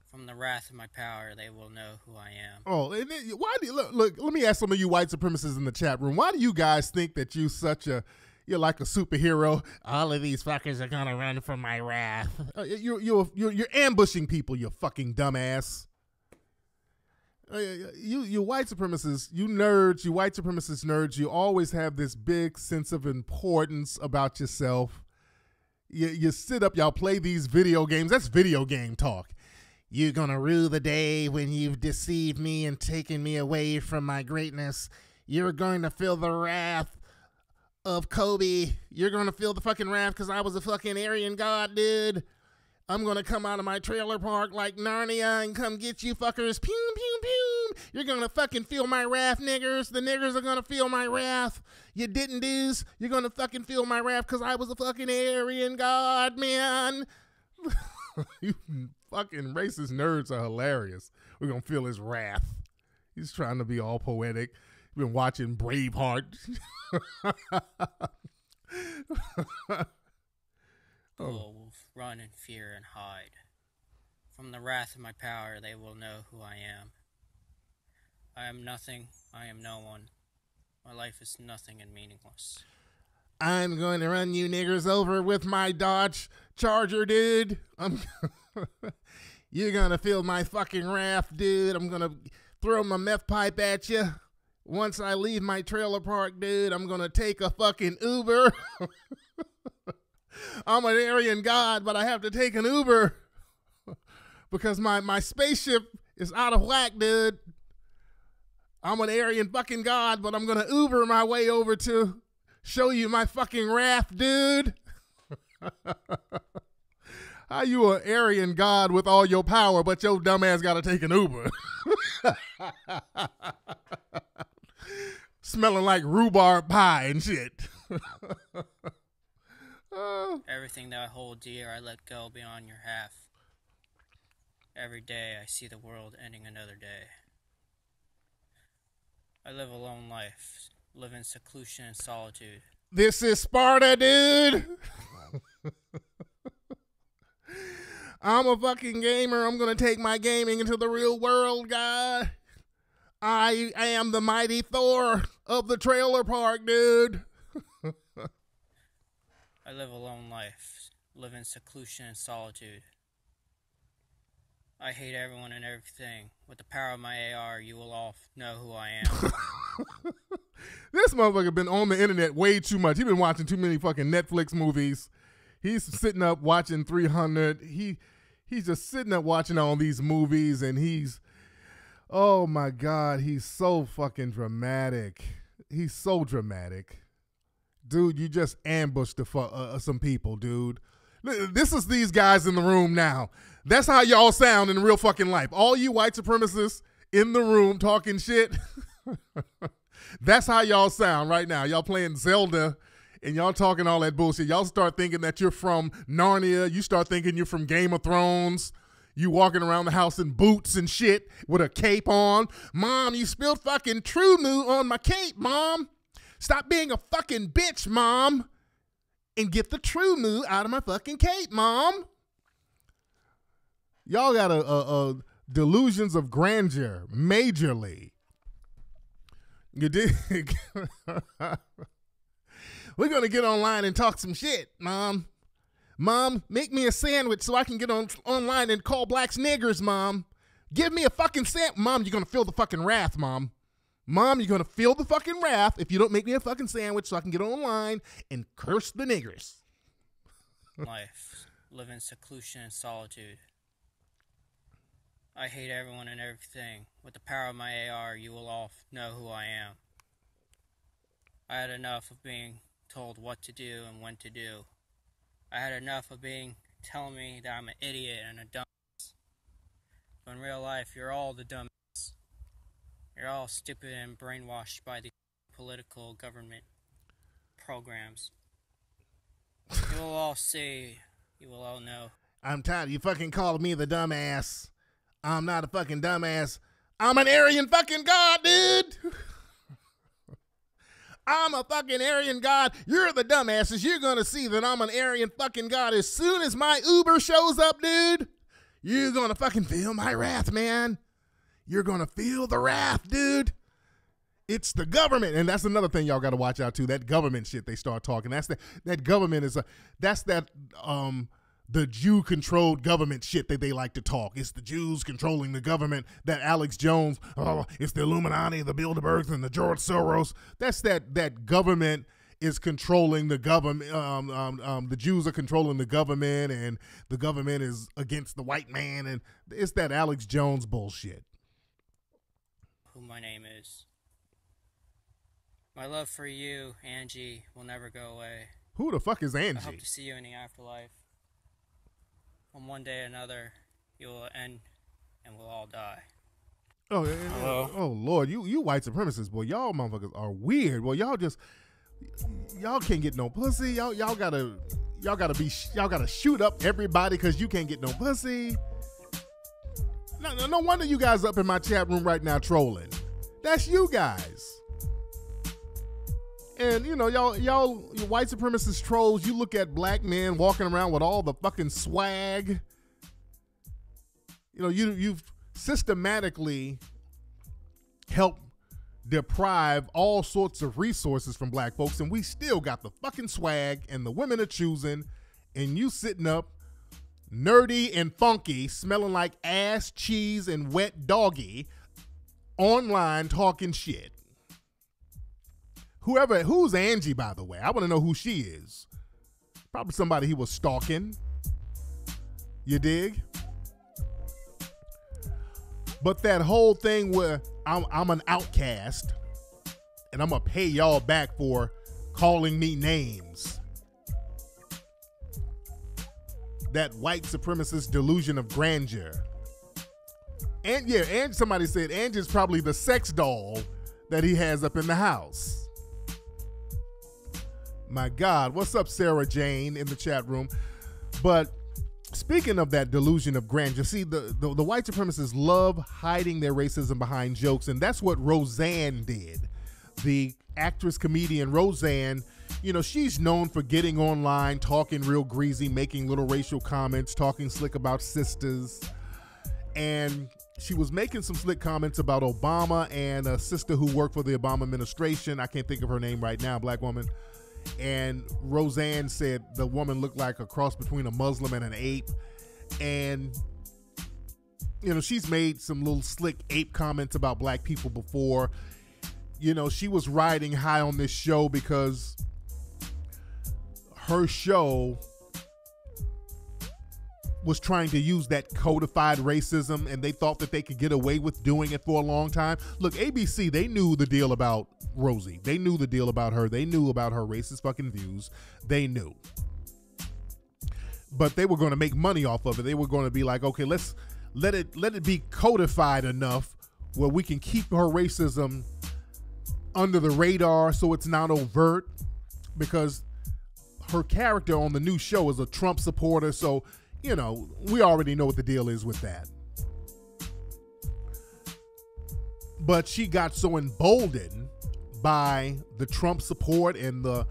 From the wrath of my power, they will know who I am. Oh, and then, why do you, look, let me ask some of you white supremacists in the chat room. Why do you guys think that you're like a superhero? All of these fuckers are gonna run from my wrath. You're ambushing people, you fucking dumbass. You white supremacists, you nerds, you white supremacist nerds, you always have this big sense of importance about yourself. You sit up, y'all play these video games. That's video game talk. You're going to rue the day when you've deceived me and taken me away from my greatness. You're going to feel the wrath of Kobe. You're going to feel the fucking wrath because I was a fucking Aryan god, dude. I'm going to come out of my trailer park like Narnia and come get you fuckers. Pew, pew, pew. You're going to fucking feel my wrath, niggers. The niggers are going to feel my wrath. You didn't do's. You're going to fucking feel my wrath because I was a fucking Aryan god, man. You fucking racist nerds are hilarious. We're going to feel his wrath. He's trying to be all poetic. You've been watching Braveheart. Will run in fear and hide. From the wrath of my power, they will know who I am. I am nothing. I am no one. My life is nothing and meaningless. I'm going to run you niggers over with my Dodge Charger, dude. You're going to feel my fucking wrath, dude. I'm going to throw my meth pipe at you. Once I leave my trailer park, dude, I'm going to take a fucking Uber. I'm an Aryan god, but I have to take an Uber because my spaceship is out of whack, dude. I'm an Aryan fucking god, but I'm going to Uber my way over to show you my fucking wrath, dude. How you an Aryan god with all your power, but your dumbass got to take an Uber? Smelling like rhubarb pie and shit. Everything that I hold dear, I let go beyond your half. Every day, I see the world ending another day. I live a lone life, live in seclusion and solitude. This is Sparta, dude. I'm a fucking gamer. I'm going to take my gaming into the real world, guy. I am the mighty Thor of the trailer park, dude. I live a lone life, live in seclusion and solitude. I hate everyone and everything. With the power of my AR, you will all know who I am. This motherfucker been on the internet way too much. He been watching too many fucking Netflix movies. He's sitting up watching 300. He's just sitting up watching all these movies, and oh my God, he's so fucking dramatic. He's so dramatic. Dude, you just ambushed some people, dude. This is these guys in the room now. That's how y'all sound in real fucking life. All you white supremacists in the room talking shit. That's how y'all sound right now. Y'all playing Zelda and y'all talking all that bullshit. Y'all start thinking that you're from Narnia. You start thinking you're from Game of Thrones. You walking around the house in boots and shit with a cape on. Mom, you spilled fucking True Moo on my cape, Mom. Stop being a fucking bitch, Mom, and get the True Moo out of my fucking cape, Mom. Y'all got a delusions of grandeur, majorly. You dig? We're going to get online and talk some shit, Mom. Mom, make me a sandwich so I can get online and call blacks niggers, Mom. Give me a fucking sandwich. Mom, you're going to feel the fucking wrath, Mom. Mom, you're going to feel the fucking wrath if you don't make me a fucking sandwich so I can get online and curse the niggers. Life, live in seclusion and solitude. I hate everyone and everything. With the power of my AR, you will all know who I am. I had enough of being told what to do and when to do. I had enough of telling me that I'm an idiot and a dumbass. But in real life, you're all the dumbass. You're all stupid and brainwashed by the political government programs. You will all see. You will all know. I'm tired of you fucking calling me the dumbass. I'm not a fucking dumbass. I'm an Aryan fucking god, dude. I'm a fucking Aryan god. You're the dumbasses. You're going to see that I'm an Aryan fucking god as soon as my Uber shows up, dude. You're going to fucking feel my wrath, man. You're going to feel the wrath, dude. It's the government. And that's another thing y'all got to watch out too. That government shit they start talking. That government is the Jew-controlled government shit that they like to talk. It's the Jews controlling the government. That Alex Jones, it's the Illuminati, the Bilderbergs, and the George Soros. That's that government is controlling the government. The Jews are controlling the government, and the government is against the white man. And it's that Alex Jones bullshit. Who my name is. My love for you, Angie, will never go away. Who the fuck is Angie? I hope to see you in the afterlife. On one day or another, you will end and we'll all die. Oh, Hello? Oh Lord, you white supremacists, boy, y'all motherfuckers are weird. Well, y'all can't get no pussy. Y'all gotta shoot up everybody because you can't get no pussy. No wonder you guys up in my chat room right now trolling. That's you guys. And you know, y'all white supremacist trolls, you look at black men walking around with all the fucking swag. You know, you've systematically helped deprive all sorts of resources from black folks, and we still got the fucking swag, and the women are choosing, and you sitting up nerdy and funky, smelling like ass, cheese, and wet doggy online talking shit. Who's Angie, by the way? I want to know who she is. Probably somebody he was stalking. You dig? But that whole thing where I'm an outcast and I'm going to pay y'all back for calling me names. That white supremacist delusion of grandeur. And yeah, and somebody said Angie's probably the sex doll that he has up in the house. My God, what's up, Sarah Jane in the chat room? But speaking of that delusion of grandeur, see, the white supremacists love hiding their racism behind jokes, and that's what Roseanne did. The actress, comedian Roseanne, you know, she's known for getting online, talking real greasy, making little racial comments, talking slick about sisters. And she was making some slick comments about Obama and a sister who worked for the Obama administration. I can't think of her name right now, black woman. And Roseanne said the woman looked like a cross between a Muslim and an ape. And, you know, she's made some little slick ape comments about black people before. You know, she was riding high on this show because her show was trying to use that codified racism, and they thought that they could get away with doing it for a long time. Look, ABC, they knew the deal about Rosie. They knew the deal about her. They knew about her racist fucking views. They knew. But they were going to make money off of it. They were going to be like, okay, let's let it be codified enough where we can keep her racism under the radar so it's not overt, because her character on the new show is a Trump supporter. So, you know, we already know what the deal is with that. But she got so emboldened by the Trump support and the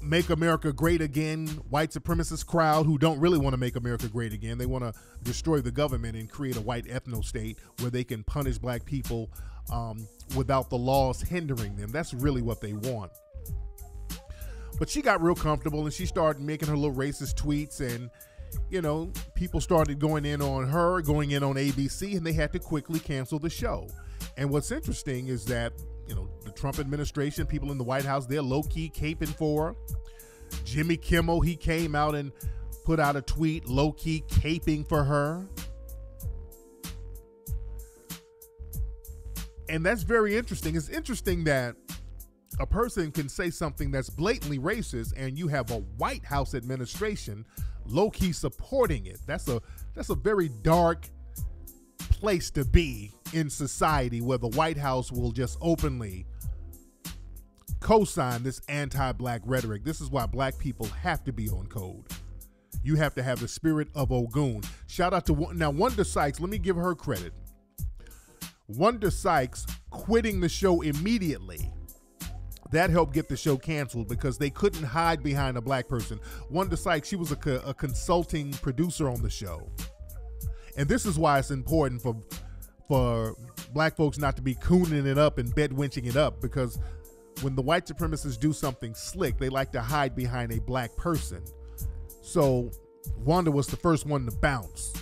Make America Great Again white supremacist crowd who don't really want to make America great again. They want to destroy the government and create a white ethno state where they can punish black people without the laws hindering them. That's really what they want. But she got real comfortable and she started making her little racist tweets, and, you know, people started going in on her, going in on ABC, and they had to quickly cancel the show. And what's interesting is that, you know, the Trump administration, people in the White House, they're low-key caping for her. Jimmy Kimmel, he came out and put out a tweet, low-key caping for her. And that's very interesting. It's interesting that a person can say something that's blatantly racist and you have a White House administration low-key supporting it. That's a very dark place to be in society, where the White House will just openly co-sign this anti-black rhetoric. This is why black people have to be on code. You have to have the spirit of Ogun. Shout out to Wanda Sykes. Let me give her credit. Wanda Sykes quitting the show immediately. That helped get the show canceled because they couldn't hide behind a black person. Wanda Sykes, she was a consulting producer on the show. And this is why it's important for black folks not to be cooning it up and bedwenching it up, because when the white supremacists do something slick, they like to hide behind a black person. So Wanda was the first one to bounce.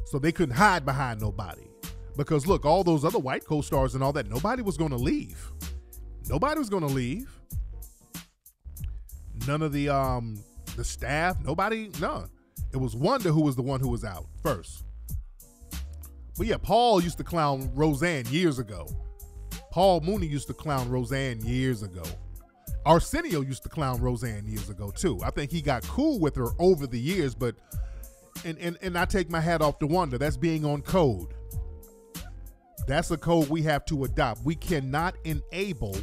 So they couldn't hide behind nobody. Because look, all those other white co-stars and all that, nobody was going to leave. Nobody was going to leave. None of the staff, none. It was Wanda who was the one who was out first. But yeah, Paul used to clown Roseanne years ago. Paul Mooney used to clown Roseanne years ago. Arsenio used to clown Roseanne years ago too. I think he got cool with her over the years, but and I take my hat off to Wanda. That's being on code. That's a code we have to adopt. We cannot enable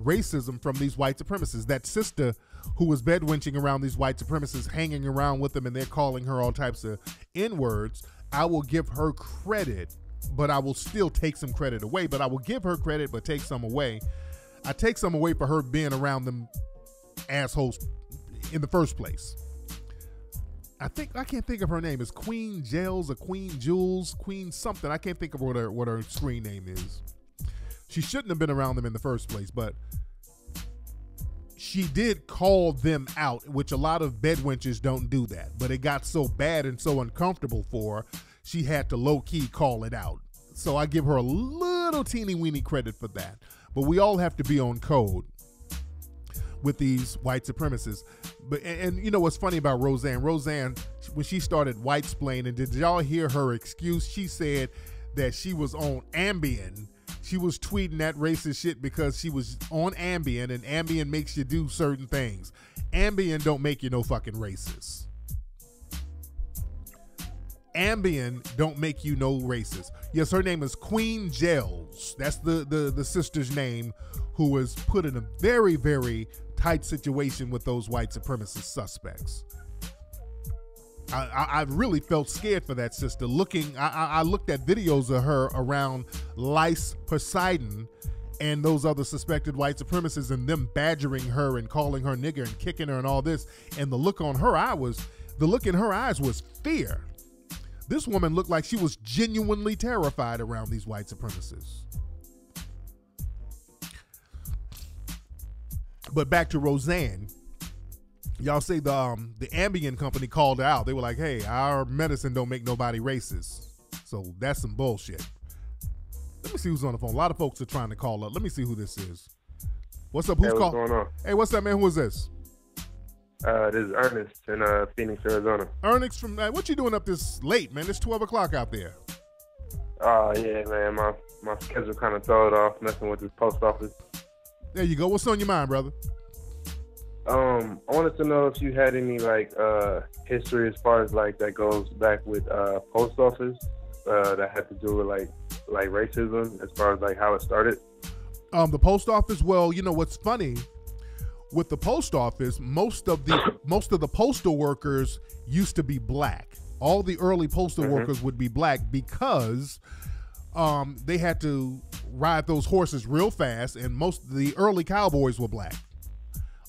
racism from these white supremacists. That sister who was bedwenching around these white supremacists, hanging around with them, and they're calling her all types of N-words, I will give her credit, but I will still take some credit away. But I will give her credit, but take some away. I take some away for her being around them assholes in the first place. I can't think of her name. It's Queen Gels or Queen Jules, Queen something. I can't think of what her screen name is. She shouldn't have been around them in the first place, but she did call them out, which a lot of bedwenches don't do that. But it got so bad and so uncomfortable for her, she had to low-key call it out. So I give her a little teeny-weeny credit for that. But we all have to be on code with these white supremacists. But and you know what's funny about Roseanne? Roseanne, when she started white-splaining, did y'all hear her excuse? She said that she was on Ambien. She was tweeting that racist shit because she was on Ambien, and Ambien makes you do certain things. Ambien don't make you no fucking racist. Ambien don't make you no racist. Yes, her name is Queen Gels. That's the sister's name, who was put in a very, very tight situation with those white supremacist suspects. I really felt scared for that sister. I looked at videos of her around Lice Poseidon and those other suspected white supremacists, and them badgering her and calling her nigger and kicking her and all this. And the look in her eyes was fear. This woman looked like she was genuinely terrified around these white supremacists. But back to Roseanne. Y'all say the Ambien company called her out. They were like, hey, our medicine don't make nobody racist. So that's some bullshit. Let me see who's on the phone. A lot of folks are trying to call up. Let me see who this is. What's up? Who's calling? What's going on? Hey, what's up, man? Who is this? This is Ernest in Phoenix, Arizona. Ernest from, what you doing up this late, man? It's 12 o'clock out there. Oh, yeah, man. My schedule kind of thrown off messing with this post office. There you go. What's on your mind, brother? I wanted to know if you had any, history as far as, that goes back with post office that had to do with, like racism as far as, how it started. The post office, well, you know what's funny? With the post office, most of the postal workers used to be black. All the early postal workers would be black because they had to ride those horses real fast, and most of the early cowboys were black.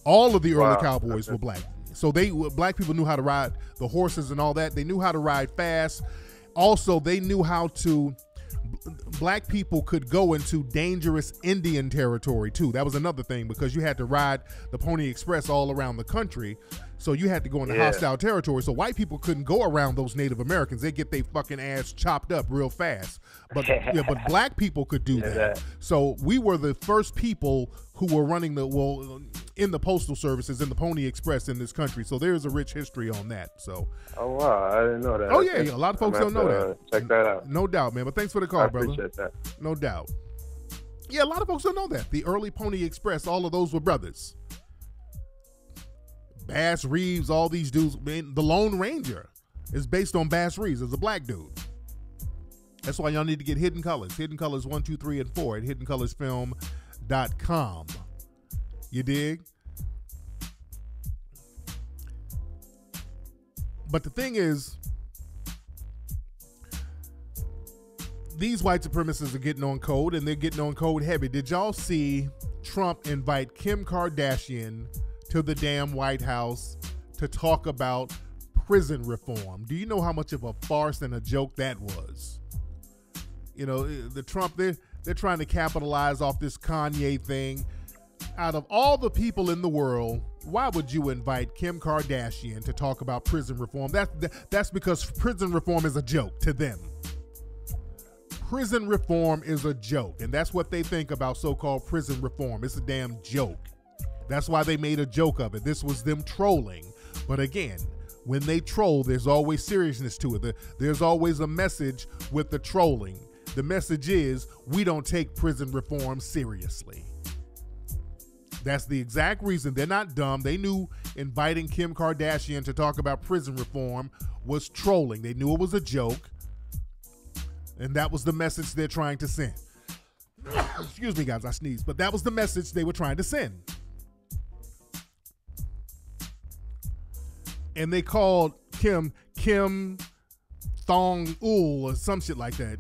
All of the early cowboys were black. So black people knew how to ride the horses and all that. They knew how to ride fast. Also, they knew how to black people could go into dangerous Indian territory too. That was another thing, because you had to ride the Pony Express all around the country. So you had to go into hostile territory. So white people couldn't go around those Native Americans. They get their fucking ass chopped up real fast. But but black people could do that. So we were the first people who were running in the postal services, in the Pony Express in this country. So there's a rich history on that. So. Oh wow, I didn't know that. Oh yeah, a lot of folks don't know that. Check that out. No doubt, man. But thanks for the call, brother. I appreciate that. No doubt. Yeah, a lot of folks don't know that. The early Pony Express, all of those were brothers. Bass Reeves, all these dudes. Man, the Lone Ranger is based on Bass Reeves as a black dude. That's why y'all need to get Hidden Colors. Hidden Colors 1, 2, 3, and 4 at hiddencolorsfilm.com. You dig? But the thing is, these white supremacists are getting on code, and they're getting on code heavy. Did y'all see Trump invite Kim Kardashian to the damn White House to talk about prison reform? Do you know how much of a farce and a joke that was? You know, the Trump, they're trying to capitalize off this Kanye thing. Out of all the people in the world why would you invite Kim Kardashian to talk about prison reform? That's because prison reform is a joke to them. Prison reform is a joke, and that's what they think about so-called prison reform. It's a damn joke. That's why they made a joke of it. This was them trolling. But again, when they troll, there's always seriousness to it. There's always a message with the trolling. The message is, we don't take prison reform seriously. That's the exact reason. They're not dumb. They knew inviting Kim Kardashian to talk about prison reform was trolling. They knew it was a joke. And that was the message they're trying to send. Excuse me, guys, I sneezed. But that was the message they were trying to send. And they called Kim Thong-il or some shit like that.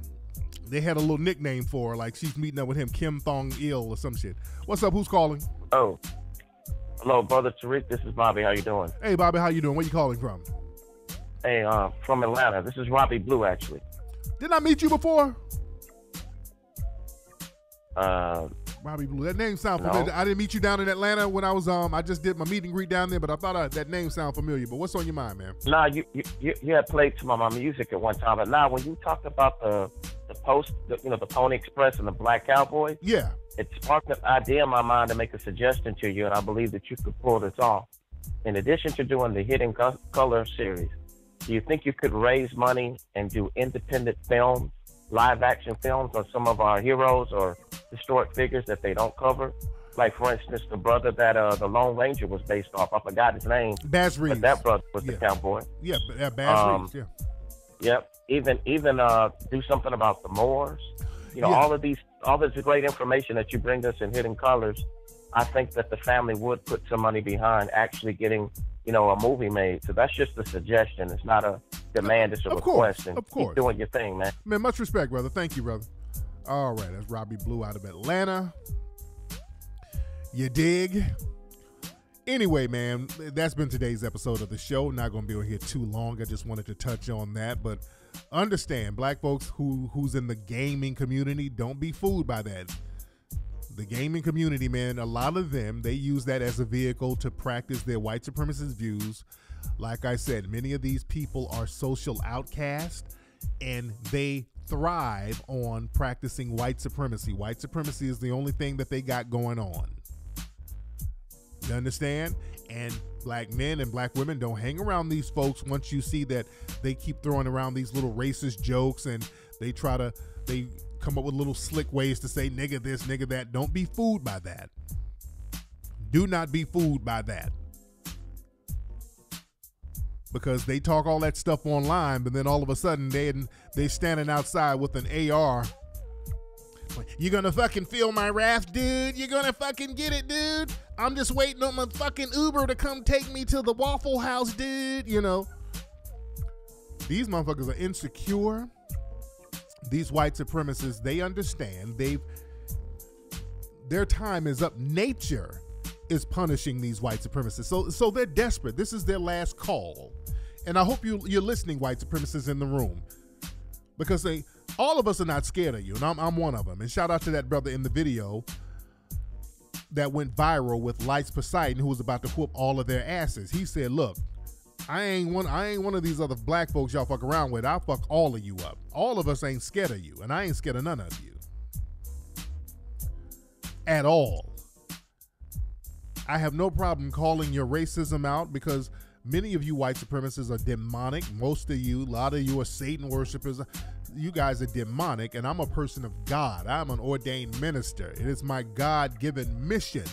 They had a little nickname for her, like she's meeting up with him, Kim Thong-il or some shit. What's up? Who's calling? Oh, hello, brother Tariq. This is Bobby. How you doing? Hey, Bobby. How you doing? Where you calling from? Hey, from Atlanta. This is Robbie Blue, actually. Didn't I meet you before? Robbie Blue. That name sounds familiar. No. I didn't meet you down in Atlanta when I was I just did my meet and greet down there, but I thought that name sounded familiar. But what's on your mind, man? Nah, you had played some of my music at one time, but now when you talked about the Post, the Pony Express and the Black Cowboys, yeah, it sparked an idea in my mind to make a suggestion to you, and I believe that you could pull this off. In addition to doing the Hidden Color series, do you think you could raise money and do independent films, live action films on some of our heroes or historic figures that they don't cover? Like, for instance, the brother that the Lone Ranger was based off. I forgot his name. Baz Reeves. But that brother was the cowboy. Yeah, Baz Reeves, yeah. Yep. Even do something about the Moors. All this great information that you bring us in Hidden Colors, I think that the family would put some money behind actually getting, a movie made. So that's just a suggestion. It's not a demand. It's a request. And keep doing your thing, man. Man, much respect, brother. Thank you, brother. All right, that's Robbie Blue out of Atlanta. You dig? Anyway, man, that's been today's episode of the show. Not going to be on here too long. I just wanted to touch on that. But understand, black folks who's in the gaming community, don't be fooled by that. The gaming community, man, a lot of them, they use that as a vehicle to practice their white supremacist views. Like I said, many of these people are social outcasts, and they thrive on practicing white supremacy. White supremacy is the only thing that they got going on. You understand? And black men and black women don't hang around these folks once you see that they keep throwing around these little racist jokes and they come up with little slick ways to say nigga this, nigga that. Don't be fooled by that. Do not be fooled by that. Because they talk all that stuff online, but then all of a sudden they standing outside with an AR. You gonna fucking feel my wrath, dude? You gonna fucking get it, dude? I'm just waiting on my fucking Uber to come take me to the Waffle House, dude. These motherfuckers are insecure. These white supremacists, they understand. Their time is up. Nature is punishing these white supremacists. So they're desperate. This is their last call. And I hope you're listening, white supremacists in the room. Because all of us are not scared of you, and I'm one of them. And shout out to that brother in the video that went viral with Lights Poseidon, who was about to whoop all of their asses. He said, look, I ain't one of these other black folks y'all fuck around with. I'll fuck all of you up. All of us ain't scared of you, and I ain't scared of none of you. At all. I have no problem calling your racism out because many of you white supremacists are demonic. Most of you, a lot of you are Satan worshipers. You guys are demonic, and I'm a person of God. I'm an ordained minister. It is my God-given mission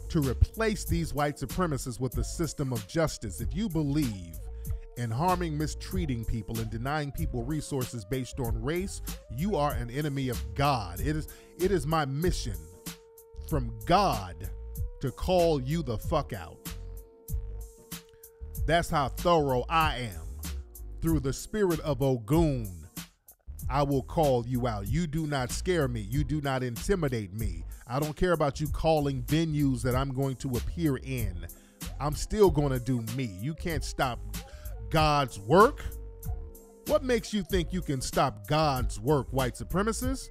to replace these white supremacists with a system of justice. If you believe in harming, mistreating people, and denying people resources based on race, you are an enemy of God. It is my mission from God to call you the fuck out. That's how thorough I am. Through the spirit of Ogun, I will call you out. You do not scare me. You do not intimidate me. I don't care about you calling venues that I'm going to appear in. I'm still going to do me. You can't stop God's work. What makes you think you can stop God's work, white supremacists?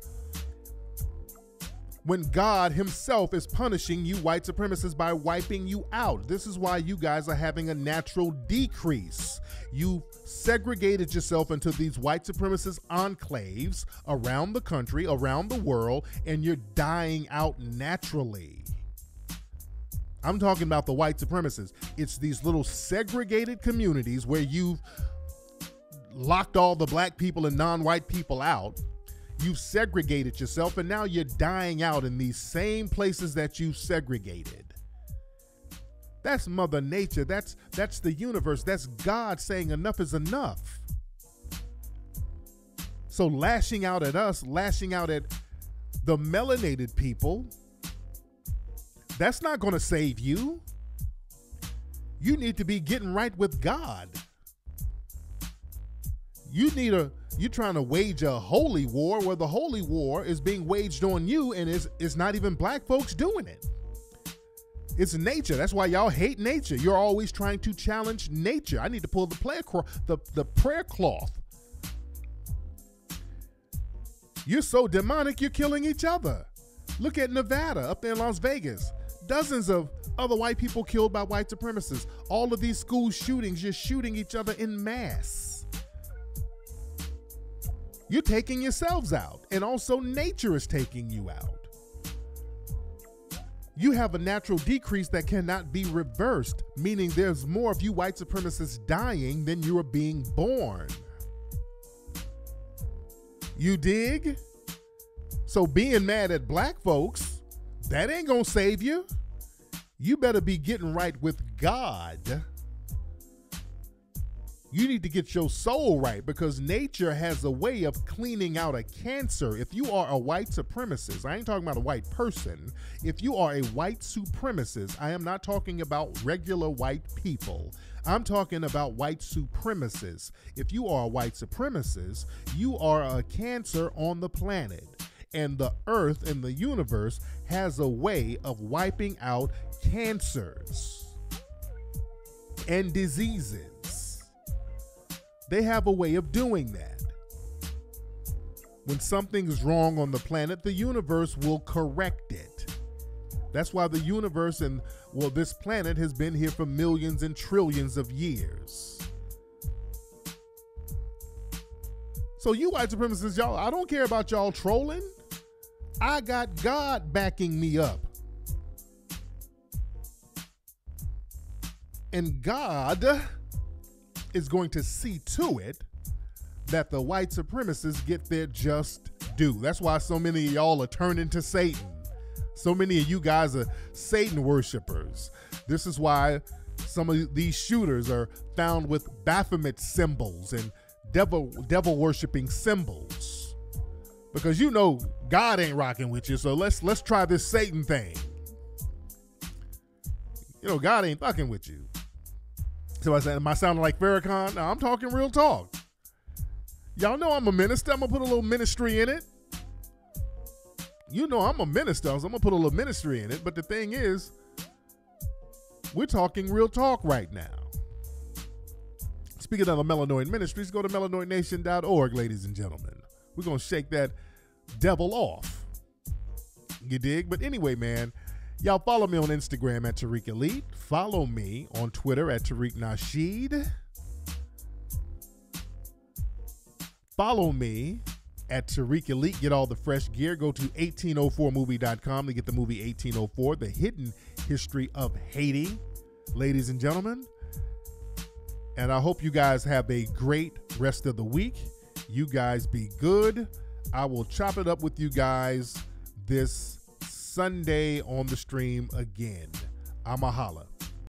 when God himself is punishing you white supremacists by wiping you out. This is why you guys are having a natural decrease. You've segregated yourself into these white supremacist enclaves around the country, around the world, and you're dying out naturally. I'm talking about the white supremacists. It's these little segregated communities where you've locked all the black people and non-white people out. You've segregated yourself, and now you're dying out in these same places that you segregated. That's Mother Nature. That's the universe. That's God saying enough is enough. So lashing out at us, lashing out at the melanated people, that's not going to save you. You need to be getting right with God. You're trying to wage a holy war where the holy war is being waged on you, and it's not even black folks doing it. It's nature. That's why y'all hate nature. You're always trying to challenge nature. I need to pull the prayer cloth. You're so demonic, you're killing each other. Look at Nevada, up there in Las Vegas. Dozens of other white people killed by white supremacists. All of these school shootings, you're shooting each other in mass. You're taking yourselves out, and also nature is taking you out. You have a natural decrease that cannot be reversed, meaning there's more of you white supremacists dying than you are being born. You dig? So being mad at black folks, that ain't gonna save you. You better be getting right with God. You need to get your soul right, because nature has a way of cleaning out a cancer. If you are a white supremacist, I ain't talking about a white person. If you are a white supremacist, I am not talking about regular white people. I'm talking about white supremacists. If you are a white supremacist, you are a cancer on the planet. And the earth and the universe has a way of wiping out cancers and diseases. They have a way of doing that. When something is wrong on the planet, the universe will correct it. That's why the universe and, well, this planet has been here for millions and trillions of years. So you white supremacists, y'all, I don't care about y'all trolling. I got God backing me up. And God is going to see to it that the white supremacists get their just due. That's why so many of y'all are turning to Satan. So many of you guys are Satan worshipers. This is why some of these shooters are found with Baphomet symbols and devil worshiping symbols. Because you know God ain't rocking with you, so let's try this Satan thing. You know God ain't fucking with you. So I said, am I sounding like Farrakhan? No, I'm talking real talk. Y'all know I'm a minister. I'm going to put a little ministry in it. You know I'm a minister, so I'm going to put a little ministry in it. But the thing is, we're talking real talk right now. Speaking of the Melanoid Ministries, go to melanoidnation.org, ladies and gentlemen. We're going to shake that devil off. You dig? But anyway, man, y'all follow me on Instagram at Tariq Elite. Follow me on Twitter at Tariq Nasheed. Follow me at Tariq Elite. Get all the fresh gear. Go to 1804movie.com to get the movie 1804, The Hidden History of Haiti, ladies and gentlemen. And I hope you guys have a great rest of the week. You guys be good. I will chop it up with you guys this Sunday on the stream again. I'ma holla.